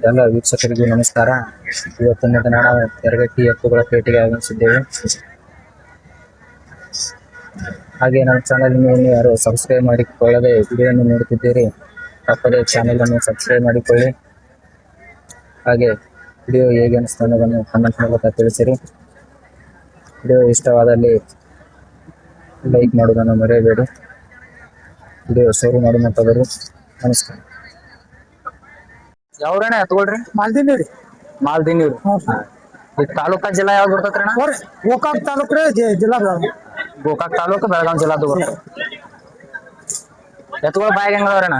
ಎಲ್ಲ ವೀಕ್ಷಕರಿಗೂ ನಮಸ್ಕಾರ. ಇವತ್ತಿನ ದಿನ ನಾವು ಯರಗಟ್ಟಿ ಎತ್ತುಗಳ ಪೇಟೆಗೆ ಆಗಮಿಸಿದ್ದೇವೆ. ಹಾಗೆ ನಮ್ಮ ಚಾನೆಲ್ ಅನ್ನು ಯಾರು ಸಬ್ಸ್ಕ್ರೈಬ್ ಮಾಡಿಕೊಳ್ಳದೆ ವಿಡಿಯೋವನ್ನು ನೋಡುತ್ತಿದ್ದೀರಿ, ತಪ್ಪದೆ ಚಾನೆಲ್ ಅನ್ನು ಸಬ್ಸ್ಕ್ರೈಬ್ ಮಾಡಿಕೊಳ್ಳಿ. ಹಾಗೆ ವಿಡಿಯೋ ಹೇಗೆ ಅನಿಸ್ತು ಅನ್ನೋದನ್ನು ಕಮೆಂಟ್ ಮೂಲಕ ತಿಳಿಸಿರಿ. ವಿಡಿಯೋ ಇಷ್ಟವಾದಲ್ಲಿ ಲೈಕ್ ಮಾಡೋದನ್ನು ಮರೆಯಬೇಡಿ. ವಿಡಿಯೋ ಶುರು ಮಾಡುವಂಥವರು. ನಮಸ್ಕಾರ. ಯಾವ್ರಣ್ಣ ಎತ್ಕೊಳ್ರಿ? ಮಾಲ್ದಿನಿ ಮಾಲ್ದಿನೀರು. ಈ ತಾಲೂಕಾ ಜಿಲ್ಲಾ ಯಾವ್ದು ಬರ್ತೈತ್ರಿ ಅಣ್ಣ? ಗೋಕಾಕ್ ತಾಲೂಕು ರೀ, ಜಿಲ್ಲಾ ಬೆಳಗಾವಿ. ಗೋಕಾಕ್ ತಾಲೂಕು ಬೆಳಗಾವಿ ಜಿಲ್ಲಾದು ಬರ್ತದೆ. ಎತ್ಗಳು ಬಾಯಿಗೆ ಹೆಂಗದವ್ರಣ್ಣ?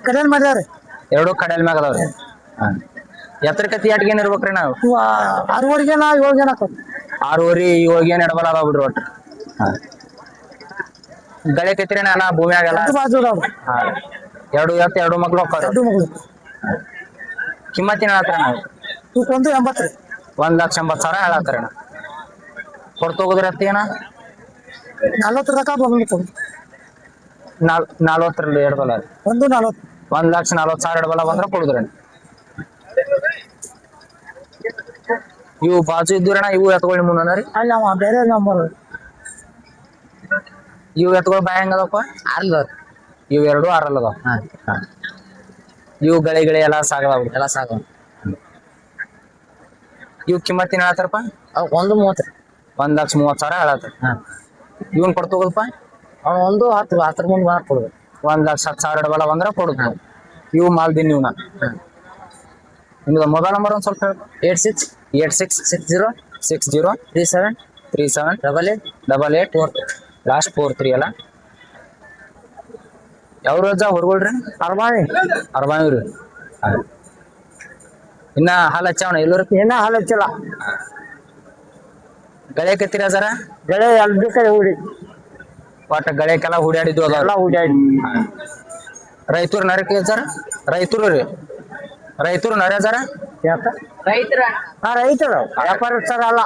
ಕಡೆಯಲ್ಲಿ ಮಾಡ್ಯಾರ ಎರಡು ಕಡೆಯಲ್ ಮ್ಯಾಗ ಅದಾವ್ರಿ. ಎತ್ತರಕತಿ ಎಟ್ಗೇನ್ ಇರ್ಬೇಕ್ರಿ ನಾವು? 6 ಜನ 7 ಜನ 6 7 ಎಡಬಲ ಅದಾವ ಬಿಡ್ರಿ ಒಟ್ಟು. ಗಳೆ ಕತ್ತಿರಿ ಅಣ್ಣ ಭೂಮಿಯಾಗೆಲ್ಲ? ಬಾಜು ಅದಾವ. ಎರಡು ಎತ್ತು 2 ಮಕ್ಳು ಹೋಗ್ತಾರ. 2 ಮಗಳು. ಕಿಮ್ಮತ್ತಿನ ಹೇಳತ್ತಾರ ನಾವು? ಒಂದು 80 ರೀ. 1,80,000 ಹೇಳತ್ತಾರ ಅಣ್ಣ. ಕೊಡ್ತೋಗುದ್ರಿ ಎತ್ತಿ ಅಣ್ಣ? 40 ತನಕ ಬಂದ್ಬಿಟ್ಟು 40 ಎಡಬಲ. ಒಂದು 40. 1,40,000 ಎಡಬಲ ಬಂದ್ರ ಕೊಡುದ್ರಿ. ಇವು ಬಾಜು ಇದ್ದೀರಣ್ಣ, ಇವು ಎತ್ಕೊಳ್ಳಿ ಮುಂದ ರೀ? ಅಲ್ಲಿ ಅವ ಬೇರೆ ನಂಬರ್. ಇವು ಎತ್ಗಳು ಬಾಯ ಹೆಂಗದಪ್ಪ? ಅರ್ಲದವ್ರಿ. ಇವು 2 6 ಅದಾವ. ಇವು ಗಳೆ ಎಲ್ಲ ಸಾಗದಾವ, ಎಲ್ಲ ಸಾಗವ. ಇವು ಕಿಮ್ಮತ್ತಿನ ಹೇಳತ್ತಾರಪ್ಪ? ಒಂದು 30 ರೀ. 1,30,000 ಹೇಳತ್ತಾರ. ಇವನ್ ಕೊಡ್ತೋಗದಪ್ಪ? ಒಂದು 10 ಮುಂದೆ ಬಂದ ಕೊಡುದು. 1,10,000 ಎಡಬಲ ಬಂದ್ರ ಕೊಡುದು. ಇವು ಮಾಲ್ದಿನ್ ಇವ್ನ. ನಿಮ್ದು ಮೊಬೈಲ್ ನಂಬರ್ ಒಂದ್ ಸ್ವಲ್ಪ ಹೇಳಿ. 8660373788 ಲಾಸ್ಟ್ 43 ಅಲ್ಲ? ಯಾವ ರೋಜ ಹೊರಗಳ್ರಿ? ಅರ್ಬಾವಿ. ಇನ್ನ ಹಾಲು ಹಚ್ಚವಣ ಎಲ್ಲರೂ? ಏನ ಹಾಲು ಹಚ್ಚಿಲ್ಲ. ಗಳೆ ಕತ್ತಿರ ಜರ? ಗಳೆ ಎರಡು ಕಡೆ ಹೂಡಿ ಒಟ್ಟ ಗಳೆಕೆಲ್ಲ ಹೂಡ್ಯಾಡಿದ್ವು ಅದಾವ. ಹೂಡ್ಯಾಡಿ. ರೈತರು ನರಕ್ಕೆ ಸರ್? ರೈತರು ನರ ಜರ? ರೈತರು ವ್ಯಾಪಾರಸ್ಥರ ಅಲ್ಲ.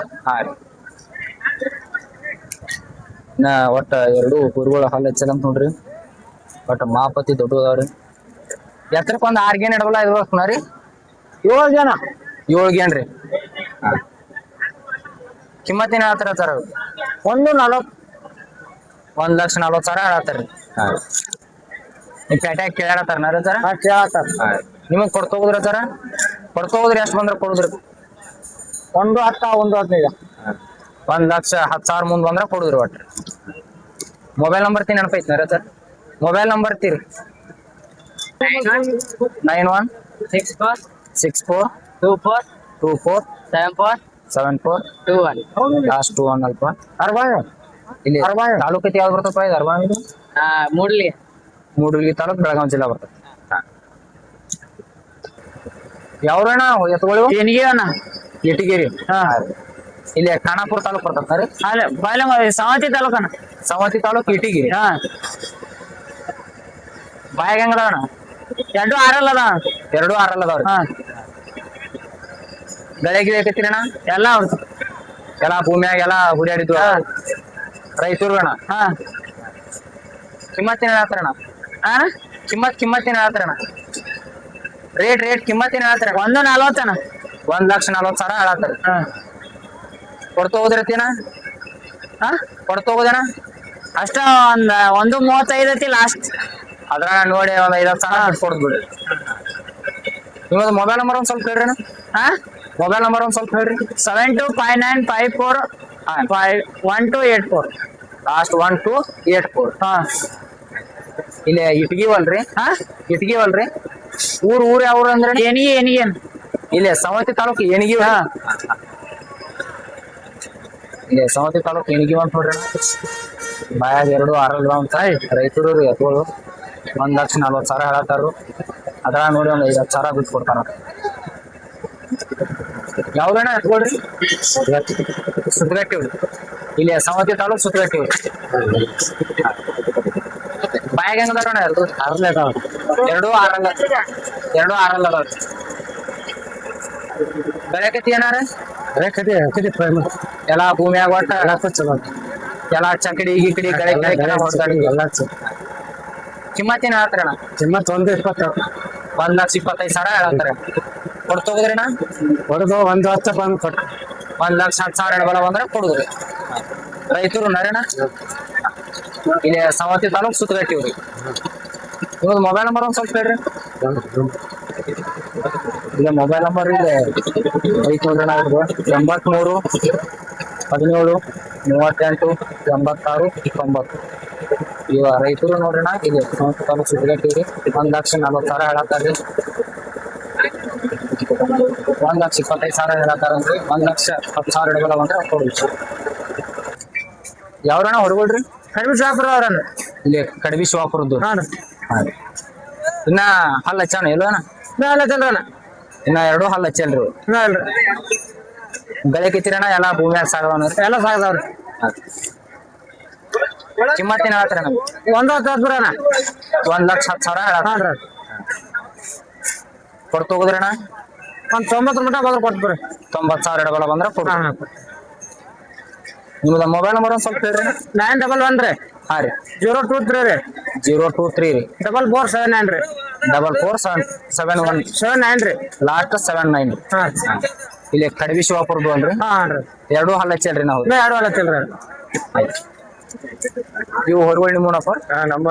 ಒಟ್ಟ 2 ಹುರುಗಳು ಹಾಲು ಹಚ್ಚಲ್ಲ ಅಂತ ನೋಡ್ರಿ. ಒಟ್ಟ ಮಾಪತಿ ದೊಡ್ಡ ಅದಾವ್ರಿ. ಎತ್ತರಕ್ಕೆ ಒಂದ್ 6 ಗೇನ್ ಎಡಬಲ ಇರ್ಬೇಕನ ರೀ? 7 ಜನ 7 ಗೇನ್ ರೀ. ಕಿಮ್ಮತ್ತಿನ ಹೇಳತ್ತಾರ ಸರ್? ಒಂದು 40. 1,40,000 ಹೇಳತ್ತಾರ್ರಿ. ಈ ಪೇಟೆ ಕೇಳತ್ತಾರ ನರ ಸರ? ಕೇಳತ್ತಾರ. ನಿಮಗ್ ಕೊಡ್ತೋಗುದ್ರ ಸರ? ಕೊಡ್ತೋಗುದ್ರಿ ಎಷ್ಟು ಬಂದ್ರ ಕೊಡುದ್ರಿ? ಒಂದು 10 ಒಂದು 15. 1,10,000 ಮುಂದ್ ಬಂದ್ರ ಕೊಡುದ್ರಿ ಒಟ್ಟ. ಮೊಬೈಲ್ ನಂಬರ್ ತಿ ನೆನಪೈತಿ ನರ ಸರ್? ಮೊಬೈಲ್ ನಂಬರ್ ತೀರಿ? 9164247474 ಲಾಸ್ಟ್ 21 ಅಲ್ಪ. ಇಲ್ಲಿ ತಾಲೂಕು ಯಾವ್ದು ಬರ್ತಪ್ಪ? ಇದು ಅರ್ಬಾವಿ. ಮೂಡಲ್ಗಿ ತಾಲೂಕು ಬೆಳಗಾವಿ ಜಿಲ್ಲಾ ಬರ್ತದೆ. ಯಾವ್ರಣ್ಣ ಎತ್ಕೊಳ್ಳಿ? ಇಟಗಿರಿ. ಇಲ್ಲಿ ಖಾನಾಪುರ ತಾಲೂಕು ಬರ್ತದೆ. ಸವತಿ ತಾಲೂಕನ. ಸವತಿ ತಾಲೂಕು ಇಟಗಿರಿ. ಬಾಯಾಗ ಹೆಂಗದವಣ್ಣ? 2 6 ಅದ. 2 6 ಅದಾವ್ರಿ. ಗಳೆ ಗಿಳೆ ಕತ್ತಿರಣ್ಣ? ಎಲ್ಲ ಭೂಮಿಯಾಗ ಎಲ್ಲ ಹುಡ್ಯಾಡಿದ್ವು. ರೈತರು ಅಣ್ಣ. ಕಿಮ್ಮತ್ತಿನ ಹೇಳತ್ತಾರಣ್ಣ? ಕಿಮ್ಮತ್ತಿನ ಹೇಳತ್ತಾರಣ್ಣ? ರೇಟ್ ಕಿಮ್ಮತ್ತಿನ ಹೇಳತ್ತಾರ? 140 ಅಣ್ಣ. 1,40,000 ಹೇಳತ್ತಾರ. ಕೊಡ್ತೋಗುದ್ರತಿನ? ಕೊಡ್ತೋಗುದಣ್ಣ? ಅಷ್ಟ ಒಂದು 35 ಐತಿ ಲಾಸ್ಟ್. ಅದ್ರ ನೋಡಿ ಒಂದ್ 5,000 ಕೊಡ್ದು ಬಿಡ್ರಿ. ನಿಮ್ಮದು ಮೊಬೈಲ್ ನಂಬರ್ ಒಂದ್ ಸ್ವಲ್ಪ ಹೇಳ್ರಿ ಅಣ್ಣ. ಮೊಬೈಲ್ ನಂಬರ್ ಒಂದ್ ಸ್ವಲ್ಪ ಹೇಳ್ರಿ. 7259541284 ಲಾಸ್ಟ್ 1284. ಇಲ್ಲಿ ಇಟ್ಗಿವಲ್ರಿ? ಇಟ್ಗಿವಲ್ರಿ? ಊರ್ ಯಾವ ಅಂದ್ರೆ? ಏನಿಗೇನು ಇಲ್ಲಿ ಸವತಿ ತಾಲೂಕು ಏನಿಗಿವ. ಇಲ್ಲಿ ಸವತಿ ತಾಲೂಕು ಏನಿಗಿವ ಅಂತ ನೋಡ್ರಿ. ಬಾಯಾಗ 2 6 ಅಂತ ರೈತರು ಎತ್ಗಳು 1,40,000 ಹೇಳತ್ತಾರು. ಅದ್ರ ನೋಡಿ ಒಂದ್ 5,000 ಬಿಟ್ಟು ಕೊಡ್ತಾರ. ಯಾವ್ದಣ್ಣ ಎತ್ಕೊಳ್ರಿ? ಸುತ್ತಗಟ್ಟಿವ್ರಿ. ಇಲ್ಲಿ ಸವತಿ ತಾಲೂಕು ಸುತ್ತಗಟ್ಟಿವ್ರಿ. ಬಾಯಾಗ ಹೆಂಗದಾರಣ್ಣ? 2 6 ಅದಾವ್ರಿ. ಬೆಳಕತಿ ಏನಾರ? ಎಲ್ಲ ಭೂಮಿಯಾಗ ಒಟ್ಟ ಎಲ್ಲ ಚಕಡಿ ಗಿಕಡಿ ಗಳೆ ಕಿಮ್ಮತ್ತಿನ ಹೇಳ್ತಾರಣ್ಣ? ಕಿಮ್ಮತ್ 120. 1,25,000 ಹೇಳತ್ತಾರೆ. ಕೊಡ್ತೋಗುದ್ರಿಣ್ಣ ಹೊಡೆದು 1 ವರ್ಷ ಬಂದು ಕೊಟ್ಟು 1,10,000 ಎಡಬಲ ಬಂದ್ರೆ ಕೊಡುದ್ರಿ. ರೈತರು ನರೇಣ ಇಲ್ಲಿ ಸವತಿ ತಾಲೂಕ್ ಸುತ್ತಗಟ್ಟಿವ್ರಿ. ಇವಾಗ ಮೊಬೈಲ್ ನಂಬರ್ ಒಂದ್ ಸ್ವಲ್ಪ ಹೇಳ್ರಿ. ಈಗ ಮೊಬೈಲ್ ನಂಬರ್ ಇದೆ ಐತ್ ನೋಡ್ರಿ. 83 17 38 86 90. ಇವ ರೈತರು ನೋಡ್ರಿಣ ಇಲ್ಲಿ ಸವತಿ ತಾಲೂಕ್ ಸುತ್ತಗಟ್ಟಿವ್ರಿ. 1,40,000 ಹೇಳತ್ತಾರ್ರಿ. 1,25,000 ಹೇಳತ್ತಾರಂದ್ರಿ. 1,10,000 ಎಡಬಲ ಬಂದ್ರೆ ಕೊಡ್ರಿ. ಯಾವ್ರಣ್ಣ ಹೊರಗಳ್ರಿ? ಕಡಿಮೆ ಶಾಪುರ ಅವ್ರನ್ನ ಇಲ್ಲಿ ಕಡಬಿ ಶಿವಾಪುರದ್ದು. ಹಾಂ ಇನ್ನ ಹಲ್ಲ ಹಚ್ಚಣ ಇಲ್ವಣ್ಣ? ಎಲ್ಲ ಚಲ್ರಣ್ಣ ಇನ್ನ 2 ಹಲ್ಲ ಹಚ್ಚಲ್ರಿ. ಇಲ್ರಿ ಗಳೆ ಕಿತ್ತಿರಣ್ಣ ಎಲ್ಲಾ ಭೂಮಿಯಾಗ ಸಾಗವನ್ರಿ. ಎಲ್ಲ ಸಾಗದವ್ರಿ. ಕಿಮ್ಮತ್ತೇನ್ ಹೇಳತ್ತೀರ ನಮ್ಗೆ? 1,10,000 1,10,000 ಹೇಳ ಹಾಂ ರೀ. ಕೊಡ್ತೋಗುದ್ರಣ್ಣ? 90 ಮಟ ಬಂದ್ರೆ ಕೊಟ್ಬಿಡ್ರಿ. 90,000 ಎಡಬಲ ಬಂದ್ರ ಕೊಡು. ಹಾಂ ಹಾಂ ನಿಮ್ದ ಮೊಬೈಲ್ ನಂಬರ್ ಒಂದ್ ಸ್ವಲ್ಪ ಹೇಳ್ರಿ. 911 ರೀ ಹಾ ರೀ. 023 ರೀ 023 ರೀ 4479 ರೀ 4471 79 ರೀ ಲಾಸ್ಟ್ 79. ಹಾಂ ಇಲ್ಲಿ ಕಡಬಿ ಶಿವಾಪುರದ್ದು ಅಲ್ರಿ? ಹಾಂ ರೀ. 2 ಹಲ್ಲ ಹಚ್ಚಲ್ರಿ ನಾವು. 2 ಹೊಲ ಚಲ್ರಿ. ಇವು ಹೊರಗಳು ನಿಮ್ಮನಪ್ಪ? ಹಾಂ ನಮ್ಮ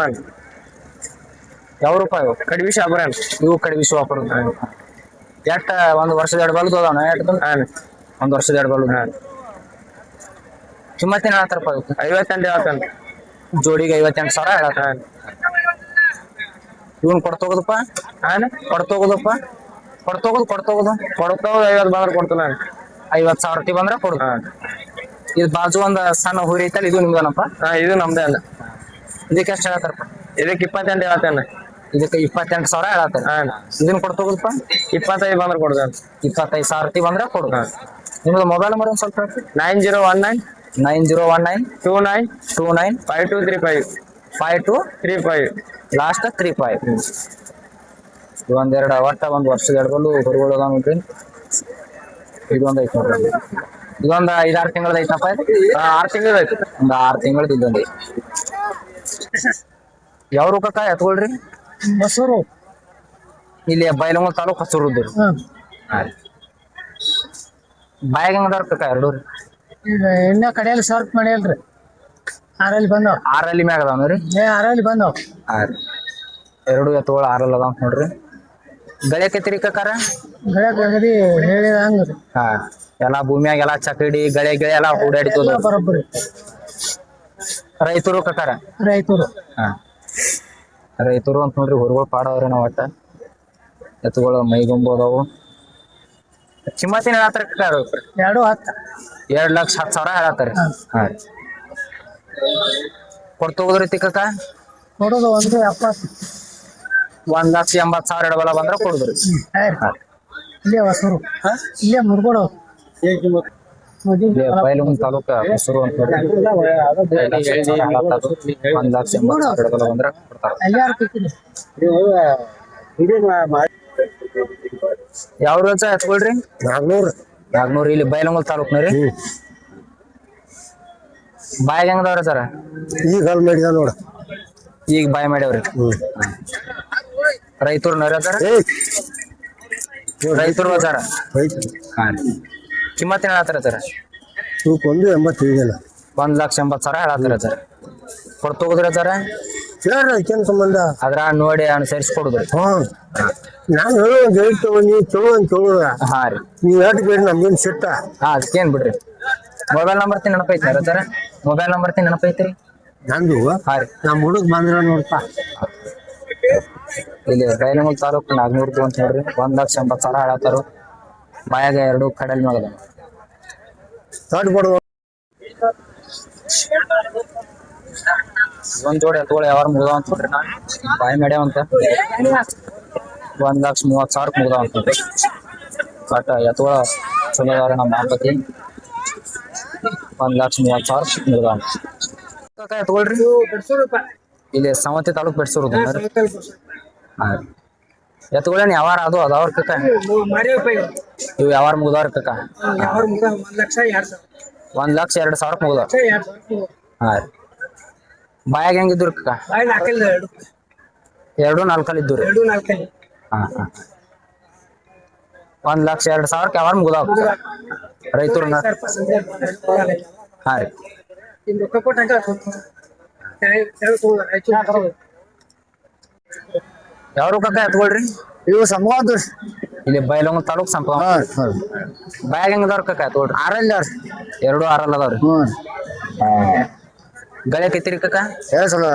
ಯಾವ ರೂಪಾಯಿ ಇವು? ಕಡಿಮೆ ಶಾಪುರ ಇವು ಕಡಬಿ ಶಿವಾಪುರದ್ದು. ಎಟ್ಟ ಒಂದ್ ವರ್ಷದ 2 ಬಲ್ದು ಅದಾವಣ? ಎಟ್ಟು? ಹಾಂ ಒಂದ್ ವರ್ಷದ 2 ಬಲ್ದು. ಕಿಮ್ಮತ್ತೇನ್ ಹೇಳತ್ತಾರಪ್ಪ? 58 ಹೇಳ್ತಾನೆ. ಜೋಡಿಗೆ 58,000 ಹೇಳತ್ತಾರ. ಇವನ್ ಕೊಡ್ತೋಗುದಪ್ಪ? ಹಾಂ ಕೊಡ್ತೋಗುದಪ್ಪ? ಕೊಡ್ತೋಗುದು ಕೊಡ್ತಾವ 50 ಬಂದ್ರೆ ಕೊಡ್ತಾನೆ. 50,000 ರೂಪಾಯಿ ಬಂದ್ರೆ ಕೊಡು. ಹಾಂ ಇದು ಬಾಜು ಒಂದ್ ಸಣ್ಣ ಹುರಿ ಐತಲ್ಲ, ಇದು ನಿಮ್ದನಪ್ಪ? ಹಾಂ ಇದು ನಮ್ದೇ ಅಲ್ಲ. ಇದಕ್ಕೆ ಎಷ್ಟು ಹೇಳತ್ತಾರಪ್ಪ? ಇದಕ್ಕೆ 28 ಹೇಳ್ತಾನೆ. ಇದಕ್ಕೆ 28,000 ಹೇಳತ್ತಾರ. ಹಾಂ ಇದನ್ನ ಕೊಡ್ತೋಗುದಪ್ಪ? 25 ಬಂದ್ರೆ ಕೊಡ್ತಾನೆ. 25,000 ರೂಪಾಯಿ ಬಂದ್ರೆ ಕೊಡು. ಹಾಂ ನಿಮ್ದು ಮೊಬೈಲ್ ನಂಬರ್ ಒಂದ್ ಸ್ವಲ್ಪ ಹೇಳ್ರಿ. 9019 9019 29 29 5235 5235 ಲಾಸ್ಟ್ 35. ಒಂದೆರಡು ಒಟ್ಟ ಒಂದ್ ವರ್ಷದ 2 ಬಲ್ಲು ಹೊರಗಳು ಅದಾವ ನೋಡ್ರಿ. ಇದೊಂದ್ ಐತಿ ನೋಡ್ರಿ. ಇದೊಂದ್ 5-6 ತಿಂಗಳದ ಐತಪ್ಪ? 6 ತಿಂಗಳು ಐತಿ. ಒಂದ್ 6 ತಿಂಗಳದ ಇದೊಂದ್ ಐತಿ. ಯಾವ ರೂಪಕ್ಕ ಎತ್ಕೊಳ್ರಿ? ಮಸೂರು ಇಲ್ಲಿ ಬೈಲಹೊಂಗಲ ತಾಲೂಕ್ ಹೊಸೂರುದ್ದು. ಬಾಯಾಗ ಹೆಂಗದಾರ ಕಕ್ಕ 2 ರೀ? ಈಗ ಎಣ್ಣೆ ಕಡೆಯಲ್ಲಿ ಸರ್ಪ್ ಮಾಡಿಯಲ್ರಿ. 6 ಬಂದವ್. 6 ಮ್ಯಾಗ ಅದಾವ ರೀ? 6 ಬಂದವ್. 2 ಎತ್ತುಗಳು 6 ಅದಾವ ನೋಡ್ರಿ. ಗಳೆ ಕೆತ್ತಿರಿ ಕಕ್ಕಾರ? ಗಳಕ್ ಅಗದಿ ಹೇಳಿದ ಹಂಗ್ರಿ. ಹಾ, ಎಲ್ಲಾ ಭೂಮಿಯಾಗ ಎಲ್ಲಾ ಚಕಡಿ ಗಳೆ ಗಿಳೆ ಎಲ್ಲಾ ಓಡಾಡಿತದ. ಬರೋಬ್ಬರಿ. ರೈತರು ಕಕ್ಕಾರ? ರೈತರು. ಹಾ, ರೈತರು ಅಂತ ನೋಡ್ರಿ. ಹೊರಗಳು ಪಾಡವ್ರಿ ನಾವ್ ಒಟ್ಟ. ಎತ್ತುಗಳು ಮೈಗೊಂಬು ಅದಾವು. ಕಿಮ್ಮತ್ತಿನ ಹೇಳತ್ತಾರ ಕಕ್ಕಾರ? 210. 2,10,000 ಹೇಳತ್ತಾರ. ಹಾ ರೀ. ಕೊಡ್ತೋಗುದ್ರೈತಿ ಕಕ್ಕ? ಕೊಡೋದು 170. 1,80,000 ಎಡಬಲ ಬಂದ್ರ ಕೊಡುದ್ರಿ. ಇಲ್ಲೇ ಹೊಸೂರು. ಇಲ್ಲೇ ಮುಡ್ಕೊಡು. ಬೈಲಹೊಂಗಲ ತಾಲೂಕ ಹೊಸೂರು ಅಂತ ನೋಡ್ರಿ. 1,80,000 ಎಡಬಲ ಬಂದ್ರ ಕೊಡ್ತಾರ. ಯಾವ ರೋಜ ಎತ್ಕೊಳ್ರಿ? 400 ಇಲ್ಲಿ ಬೈಲಹೊಂಗಲ ತಾಲೂಕ್ನರಿ. ಬಾಯಿಗೆ ಹೆಂಗದವ್ರಿ ಸರ? ಈಗ ಅಲ್ಲಿ ಮಾಡಿದ ನೋಡ. ಈಗ ಬಾಯ್ ಮಾಡ್ಯಾವ್ರಿ. ರೈತರು ನರದಾರ? ರೈತರು ಅದಾರ. ಹಾ ರೀ. ಕಿಮ್ಮತ್ತೇನ್ ಹೇಳತ್ತಾರ ಸರ? 185. 1,80,000 ಹೇಳತ್ತಾರ ಸರ್. ಕೊಡ್ತೋಗುದ್ರ ಸರ? ಅದಕ್ಕೇನು ಸಂಬಂಧ? ಅದ್ರ ನೋಡಿ ಅನುಸರಿಸಿ ಕೊಡುದ್ರಿ. ನಾನು ಹೇಳೋ ಗೈಡ್ ತಗೊಂಡು ನೀವು ತಗೊಳ್ಳ. ಹಾ ರೀ. ನೀವು ಯಾಕೆ ಬೇಡ ನಮ್ಗೇನು ಸಿಟ್ಟ? ಹಾ, ಅದಕ್ಕೇನ್ ಬಿಡ್ರಿ. ಮೊಬೈಲ್ ನಂಬರ್ ನೆನಪೈತಿ ಸರ? ಮೊಬೈಲ್ ನಂಬರ್ ನೆನಪೈತ್ರಿ? ನಂದು? ಹಾ ರೀ. ನಮ್ಮ ಹುಡುಗ ಬಂದ್ರ ನೋಡ್ಪ. ಇಲ್ಲಿ ಬೈಲಹೊಂಗಲ ತಾಲೂಕು 400 ಅಂತ ನೋಡ್ರಿ. 1,80,000 ಹೇಳತ್ತಾರ. ಬಾಯಾಗ 2 ಕಡಲ್ ಮ್ಯಾಗ ಅದಾವ. ಒಂದ್ ಜೋಡಿ ಎತ್ತುಗಳು ಯಾವಾರ ಮುಗ್ದಾವ ಅಂತ ನೋಡ್ರಿ. ಬಾಯಿ ಮಾಡ್ಯಾವ ಅಂತ 1,30,000 ಮುಗ್ದಾವ ಅಂತ ನೋಡ್ರಿ. ಬಟ್ ಎತ್ತುಗಳ ಚಲೋ ಅದಾರ ನಮ್ಮ ಮಾಪತಿ. 1,30,000 ಮುಗ್ದಾವ. ಎತ್ಕೊಳ್ರಿ. ಇಲ್ಲಿ ಸವತಿ ತಾಲೂಕ್ ಬೆಡ್ಸೂರು. ಹಾ ರೀ. ಎತ್ತುಗಳೇನ್ ಯಾವಾರ ಅದು ಅದಾವ್ರ ಕಕ್ಕ? ಇವು ಯಾವಾರ ಮುಗ್ದಾವ್ರ ಕಕ್ಕ? 1,02,000 ಮುಗ್ದಾವ. ಹಾ ರೀ. ಬಾಯಾಗ ಹೆಂಗಿದ್ರು ಕಕ್ಕ? 2 4 ಇದ್ದು ರೀ. ಹಾ ಹಾ 1,02,000 ಯಾವಾರ ಮುಗ್ದಾವ ರೈತರು ಹಾ ರೀ ಯಾವ ರೊಕ್ಕ ಎತ್ಕೊಳ್ರಿ ಇವು ಸಂಭವ ಇಲ್ಲಿ ಬೈಲೊಂಗ ತಾಲೂಕ್ ಸಂಪ ಬ್ಯಾಗ್ ಹೆಂಗದವ್ರ ಕಕ್ಕ ಎತ್ಕೊಳ್ರಿ ಆರಲ್ಲ ಎರಡು ಆರಲ್ಲ ಅದಾವ್ರಿ ಗಳೆ ಕೆತ್ತಿರಿ ಕಕ್ಕ ಸಲ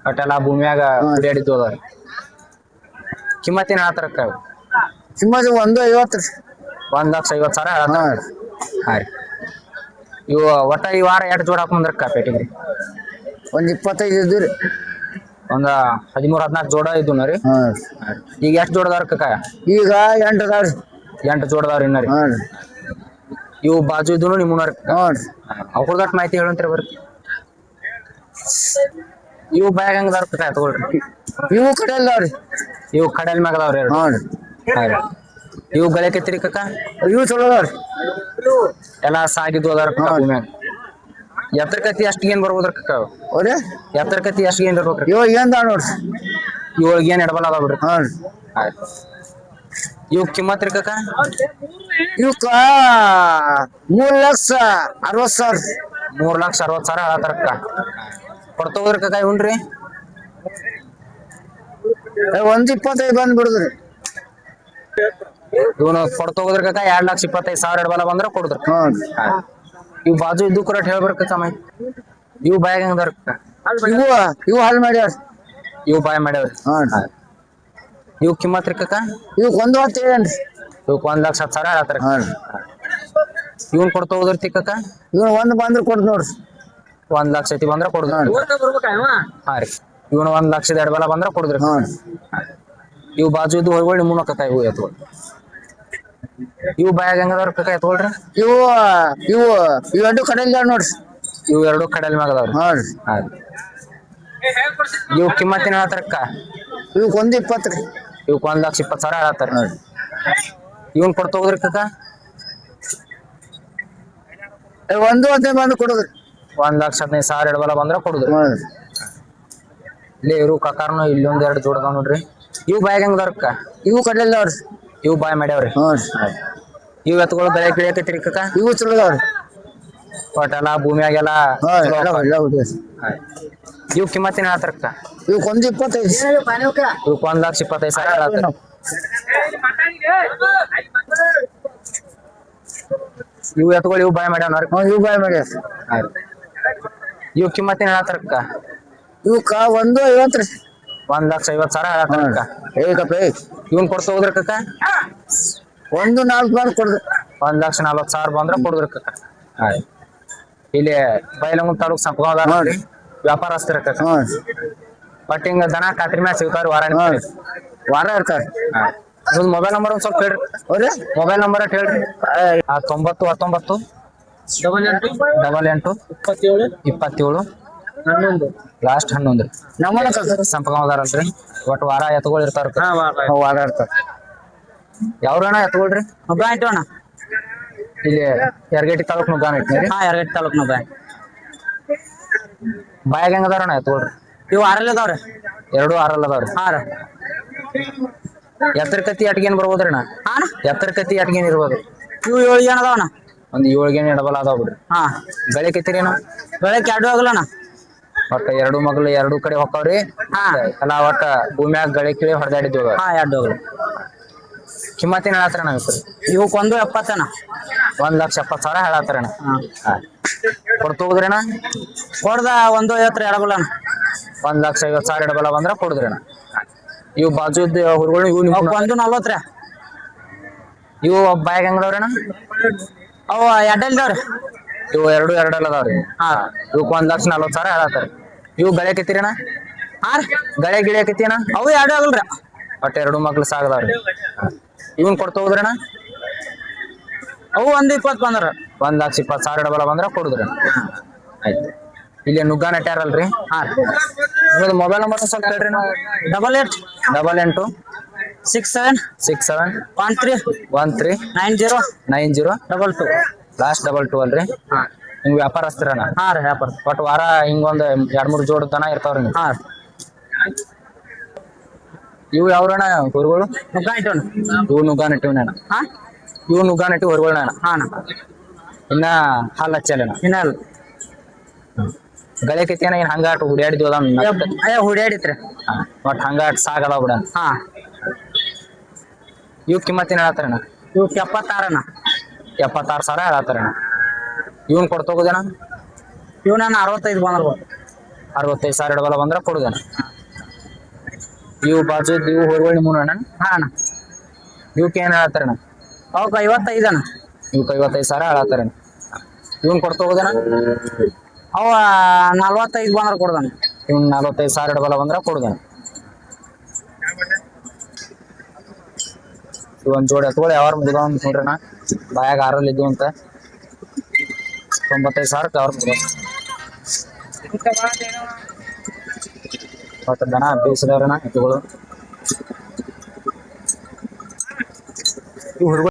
ಒಟ್ಟೆಲ್ಲ ಭೂಮಿಯಾಗ ಕುಡಿಯಾಡಿದ್ದು ಅದಾವ್ರಿ ಕಿಮ್ಮತ್ತಿನ ಹೇಳತ್ತಾರಕ್ಕ ಸಿಂಹಾಜಿ 150 1,50,000 ಹೇಳತ್ತಾರ ಹಾ ರೀ ಇವು ಒಟ್ಟ ಈ ವಾರ ಎಷ್ಟು ಜೋಡ್ ಹಾಕೊಂಡ್ರಕ್ಕ ಪೇಟಿಗ್ರಿ ಒಂದ್ 25 ಇದ್ರಿ ಒಂದ 13-14 ಜೋಡ ಇದ್ದು ರೀ ಈಗ ಎಷ್ಟು ಜೋಡದವ್ರ ಕಕ್ಕ ಈಗ 8 ಅದಾವ್ರಿ 8 ಜೋಡದವ್ರ ಇನ್ನ ರೀ ಇವು ಬಾಜು ಇದ್ದು ನಿಮ್ಮನವ್ರ ಅವ್ರದಟ್ ಮಾಹಿತಿ ಹೇಳಂತ್ರಿ ಬರ್ರಿ ಇವು ಬ್ಯಾಗ್ ಹೆಂಗದಾರ ಕಕ್ಕ ತಗೊಳ್ರಿ ಇವು ಕಡೆ ಅಲ್ಲಾವ್ರಿ ಇವು ಕಡಲ್ ಮ್ಯಾಗ ಅದಾವ್ರಿ ಇವು ಗಳೆ ಕೆತ್ತಿರಿ ಕಕ್ಕ ಇವು ಚಲೋ ಅದಾವ್ರಿ ಎಲ್ಲಾ ಸಾಗಿದ್ದು ಅದಾರ ಕಕ್ಕ ಭೂಮ್ಯಾಗ ಎತ್ತರ ಕತಿ ಅಷ್ಟಿಗೆ ಏನ್ ಬರ್ಬೋದ್ರ ಕಕ್ಕ ಅವ್ರಿ ಎತ್ತರ ಕತಿ ಅಷ್ಟಿಗೆ ಏನ್ ಇರ್ಬೇಕ್ರಿ ಇವಾಗ ಏನ್ ನೋಡ್ರಿ ಇವಾಗ ಏನ್ ಎಡಬಲ ಅದಾವ ಬಿಡ್ರಿ ಇವ್ ಕಿಮ್ಮತ್ ರೀ ಕಕ್ಕ ಇವಕ್ಕ 3,60,000 3,60,000 ಹೇಳತ್ತಾರ ಕಕ್ಕ ಕೊಡ್ತೋಗ್ರಿ ಕಕ್ಕ ಇವ್ನ್ರಿ 125 ಬಂದ್ ಬಿಡುದ್ರಿ ಇವನು ಕೊಡ್ತೋಗ್ರಿ ಕಕ್ಕ 2,25,000 ಎಡಬಲ ಬಂದ್ರ ಕೊಡುದ್ರಿ ಇವ್ ಬಾಜು ಇದ್ದು ಕರೆಕ್ಟ್ ಹೇಳ್ಬೇಕ ಕಕ್ಕ ಇವು ಬಾಯಾಗ ಹೆಂಗದಾರ ಕಕ್ಕ ಇವು ಹಾಲ್ ಮಾಡ್ಯಾರ ಇವು ಬಾಯ್ ಮಾಡ್ಯಾವ್ರಿ ಇವ್ ಕಿಮ್ಮತ್ ರೀ ಕಕ್ಕ ಇವಕ್ 1 ಏನ್ರಿ ಇವಕ್ 1,10,000 ಹೇಳತ್ತಾರ ಇವನ್ ಕೊಡ್ತೋದ್ರಿ ಕಕ್ಕ ಇವ್ ಒಂದ್ ಬಂದ್ರ ಕೊಡ್ ನೋಡ್ರಿ 1,00,000 ಐತಿ ಬಂದ್ರ ಕೊಡುದ್ರಿ ಹಾ ರೀ ಇವನು 1,00,000 ಎಡಬಲ ಬಂದ್ರ ಕೊಡುದ್ರಿ ಇವು ಬಾಜು ಇದ್ದು ಹೊಯ್ಗೊಳ್ ನಿಮ್ಮನ ಕಕ್ಕ ಇವು ಎತ್ಕೊಳ್ ಇವು ಬಾಯಾಗ ಹೆಂಗದವ್ರ ಕಕ್ಕ ಎತ್ಕೊಳ್ರಿ ಇವು ಎರಡು ಕಡೆಯಲ್ಲಿ ನೋಡ್ರಿ ಇವು ಎರಡು ಕಡಲ್ ಮ್ಯಾಗ ಅದಾವ್ರಿ ಇವು ಕಿಮ್ಮತ್ತಿನ ಹೇಳತ್ತಾರಕ್ಕ ಇವಕ್ 120 ರೀ ಇವಕ್ 1,20,000 ಹೇಳತ್ತಾರ ಇವನ್ ಕೊಡ್ತೋಗ್ರಿ ಕಕ್ಕ 1 ಬಂದು ಕೊಡುದ್ರಿ 1,15,000 ಎಡಬಲ ಬಂದ್ರ ಕೊಡುದ್ರಿ ಇಲ್ಲಿ ಇರು ಕಕ್ಕಾರ್ನು ಇಲ್ಲೊಂದ್ 2 ಜೋಡದಾವ್ ನೋಡ್ರಿ ಇವು ಬಾಯಾಗ ಹೆಂಗದವ್ರಕ್ಕ ಇವು ಕಡೆಯಲ್ಲಿ ನೋಡ್ರಿ ಇವು ಬಾಯ್ ಮಾಡ್ಯಾವ್ರಿ ಇವ್ ಎತ್ಗಳು ಬೆಳೆ ಗಿಳಿಯಕೈತ್ರಿ ಕಕ್ಕ ಇವು ಚಲೋ ಅದಾವ್ರಿ ಒಟ್ಟೆಲ್ಲ ಭೂಮಿಯಾಗೆಲ್ಲ ಇವ್ ಕಿಮ್ಮತ್ತಿನ ಹೇಳತ್ತಾರಕ್ಕ ಇವಕ್ 125 ಇವಕ್ 1,25,000 ಹೇಳತ್ತಾರ ಇವು ಎತ್ಗಳು ಇವು ಬಾಯ್ ಮಾಡ್ಯಾವ್ರಿ ಇವು ಬಾಯ್ ಮಾಡ್ಯಾರ ಇವ್ ಕಿಮ್ಮತ್ತಿನ ಹೇಳತ್ತಾರಕ್ಕ ಇವಕ್ಕ 150 ರೀ 1,50,000 ಹೇಳತ್ತಾರಕ್ಕ ಇವನ್ ಕೊಡ್ತೋಗ್ರಿ ಕಕ್ಕ 1,4 ಬಂದ್ ಕೊಡ್ರಿ 1,40,000 ಬಂದ್ರ ಕೊಡುದ್ರಿ ಕಕ್ಕ ಇಲ್ಲಿ ಬೈಲಂಗ ತಾಲೂಕ್ ಸಂಪಗಾದ ನೋಡ್ರಿ ವ್ಯಾಪಾರಸ್ಥರ ಕಕ್ಕ ಬಟ್ ಹಿಂಗ ದನ ಕಾತ್ರಿ ಮ್ಯಾಗ ಸಿಗ್ತಾವ್ರಿ ವಾರ ಇರ್ತಾರ ನಿಮ್ದು ಮೊಬೈಲ್ ನಂಬರ್ ಒಂದ್ ಸ್ವಲ್ಪ ಹೇಳ್ರಿ ಅವ್ರಿ ಮೊಬೈಲ್ ನಂಬರ್ ಹೇಳ್ರಿ 90 19 88 27 ಲಾಸ್ಟ್ 11 ನಮ್ಮನ ಸಂಪಗಾವದಾರಲ್ರಿ ಒಟ್ಟು ವಾರ ಎತ್ಕೊಳ್ ಇರ್ತಾರ ವಾರ ಇರ್ತಾರ ಯಾವ್ರಣ ಎತ್ಕೊಳ್ರಿ ಅಣ್ಣ ಇಲ್ಲಿ ಯರಗೇಟಿ ತಾಲೂಕ್ ನುಗ್ಗಾನ ಇಟ್ರಿ ಯರಗಟ್ಟಿ ತಾಲೂಕ್ ಬಾಯಾಗ ಹೆಂಗದಾರಣ ಎತ್ಕೊಳ್ರಿ ಇವು ಆರಲ್ಲ ಅದಾವ್ರಿ 2 ಆರಲ್ಲ ಅದಾವ್ರಿ ಎತ್ತರ ಕತ್ತಿ ಅಟ್ಗೇನ್ ಬರ್ಬೋದ್ರಿ ಅಣ್ಣ ಎತ್ತರ ಕತ್ತಿ ಅಟ್ಗೇನ್ ಇರ್ಬೋದು ಇವು 7 ಜನ ಅದಾವಣ್ಣ ಒಂದ್ 7 ಗೇನ್ ಎಡಬಲ ಅದಾವ ಬಿಡ್ರಿ ಗಳೆ ಕೆತ್ತಿರೇನು ಬೆಳಗ್ಗೆ 2 ಆಗಲ್ಲಣ್ಣ ಒಟ್ಟ 2 ಮಗ್ಳು 2 ಕಡೆ ಹೊಕ್ಕವ್ರಿ ಎಲ್ಲ ಒಟ್ಟ ಭೂಮ್ಯಾಗ ಗಳೆ ಕಿಳಿ ಹೊಡೆದಾಡಿದ್ವಿ 2 ಆಗಲ್ಲ ಕಿಮ್ಮತ್ತಿನ ಹೇಳತ್ತಾರಣ ಇವಕ್ 170 ಅಣ್ಣ 1,70,000 ಹೇಳತ್ತಾರಣ ಕೊಡ್ತೋಗ್ದ್ರಣ್ಣ ಕೊಡ್ದ 150 ಎಡಬಲ್ಲಣ್ಣ 1,50,000 ಎಡಬಲ ಬಂದ್ರ ಕೊಡುದ್ರಣ್ಣ ಇವು ಬಾಜು ಹುರುಗಳು ಇವು 140 ರೀ ಇವು ಬಾಯಾಗ ಹೆಂಗದವ್ರಣ್ಣ ಅವು ಎಡ್ಡಲ್ದವ್ರಿ ಇವು 2 ಎರಡಲ್ಲ ಅದಾವ್ರಿ ಇವಕ್ 1,40,000 ಹೇಳತ್ತಾರ ಇವು ಗಳೆ ಕೆತ್ತಿರಣ್ಣ ಗಳೆ ಗಿಳೆ ಕೆತ್ತಿಯಣ್ಣ ಅವು 2 ಆಗಲ್ರಿ ಒಟ್ಟ 2 ಮಕ್ಳು ಸಾಗದವ್ರಿ ಇವನ್ ಕೊಡ್ತೋಗ್ದ್ರಣ್ಣ ಅವು 120 ಬಂದ್ರ 1,20,000 ಎಡಬಲ ಬಂದ್ರ ಕೊಡುದ್ರಿ ಆಯ್ತು ಇಲ್ಲಿ ನುಗ್ಗಾನ ಇಟ್ಟಾರಲ್ರಿ ನಿಮ್ಮದು ಮೊಬೈಲ್ ನಂಬರ್ ಸ್ವಲ್ಪ ಹೇಳ್ರಿ ನಾವು 88 67 13 90 ಲಾಸ್ಟ್ 22 ಅಲ್ರಿ ಹಿಂಗ್ ವ್ಯಾಪಾರಸ್ಥರಣ್ಣ ರೀ ವ್ಯಾಪಾರ ಒಟ್ಟು ವಾರ ಹಿಂಗೊಂದ್ 2-3 ಜೋಡ್ ದನ ಇರ್ತಾವ್ರಿ ಇವು ಯಾವ್ರಣ ಹೊರಗಳು ನುಗ್ಗ ಇಟ್ಟೋಣ ಇವು ನುಗ್ಗಾನ್ ಇಟ್ಟಿವಣ್ಣ ಹಾ ಇವು ನುಗ್ಗಾನ್ ಇಟ್ಟು ಹೊರಗಳಣ್ಣ ಹಾ ಅಣ್ಣ ಇನ್ನ ಹಾಲ್ ಹಚ್ಚಲ್ಲಣ್ಣ ಇನ್ನಲ್ಲ ಗಳಕೈತಿ ಏನ್ ಹಂಗಾಟ್ ಹುಡ್ಯಾಡಿದ್ವು ಅದ ಅಯ್ಯ ಹುಡ್ಯಾಡಿತ್ರಿ ಒಟ್ ಹಂಗಾಟ್ ಸಾಗಲ್ಲ ಬಿಡ ಹಾ ಇವ್ ಕಿಮ್ಮತ್ ಏನ್ ಹೇಳತ್ತಾರಣ್ಣ ಇವಕ್ಕೆ 76 ಅಣ್ಣ 76,000 ಹೇಳತ್ತಾರಣ್ಣ ಇವನ್ ಕೊಡ್ತೋಗೋದೇನ ಇವ್ ನಾನು 65 ಬಂದ್ರ 65,000 ಇಡಬಲ ಬಂದ್ರ ಕೊಡುದೇನ ಇವು ಬಾಜು ಇವು ಹೊರಗಳು ನಿಮ್ಮನ ಅಣ್ಣ ಹಾ ಅಣ್ಣ ಇವಕ್ಕೆ ಏನ್ ಹೇಳತ್ತಾರಣ್ಣ ಅವಕ್ಕೆ 55 ಅಣ್ಣ ಇವಕ್ಕೆ 55,000 ಹೇಳತ್ತಾರಣ್ಣ ಇವನ್ ಕೊಡ್ತೋಗೋದೇನ ಅವ 45 ಬಂದ್ರ ಕೊಡ್ದಾನ ಇವ್ನ 45,000 ಇಡಬಲ ಬಂದ್ರ ಕೊಡುದೇನ ಒಂದ್ ಜೋಡಿ ಎತ್ಕೊಳ್ಳಿ ಯಾವಾರ ಮುಗಿದ ನೋಡ್ರಣ್ಣ ಬಾಯಾಗ ಆರಲ್ಲಿ ಇದ್ವು ಅಂತ 95,000 ಅವ್ರ ಮುಗಿದ ಮತ್ತೆ ದನ ಬೇಯಿಸಿದವ್ರಣ್ಣ ಎತ್ತುಗಳು ಇವು ಹುಡುಗ